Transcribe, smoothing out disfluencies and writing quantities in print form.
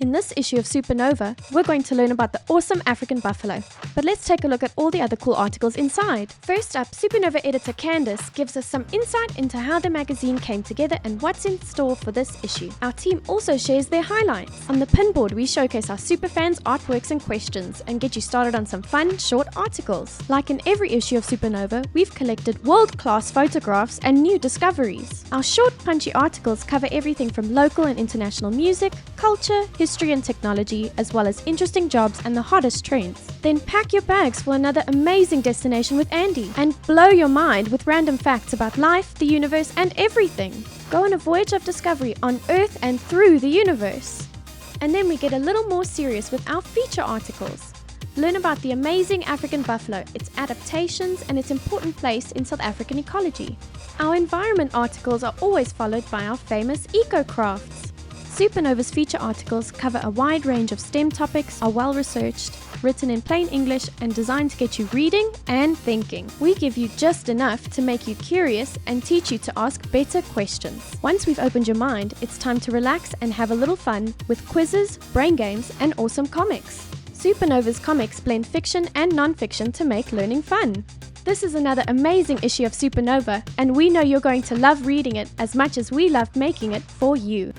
In this issue of Supernova, we're going to learn about the awesome African buffalo. But let's take a look at all the other cool articles inside. First up, Supernova editor Candace gives us some insight into how the magazine came together and what's in store for this issue. Our team also shares their highlights. On the pinboard, we showcase our superfans' artworks and questions and get you started on some fun, short articles. Like in every issue of Supernova, we've collected world-class photographs and new discoveries. Our short, punchy articles cover everything from local and international music, culture, history and technology, as well as interesting jobs and the hottest trends. Then pack your bags for another amazing destination with Andy and blow your mind with random facts about life, the universe, and everything. Go on a voyage of discovery on Earth and through the universe. And then we get a little more serious with our feature articles. Learn about the amazing African buffalo, its adaptations, and its important place in South African ecology. Our environment articles are always followed by our famous eco-crafts. Supernova's feature articles cover a wide range of STEM topics, are well researched, written in plain English, and designed to get you reading and thinking. We give you just enough to make you curious and teach you to ask better questions. Once we've opened your mind, it's time to relax and have a little fun with quizzes, brain games, and awesome comics. Supernova's comics blend fiction and non-fiction to make learning fun. This is another amazing issue of Supernova, and we know you're going to love reading it as much as we loved making it for you.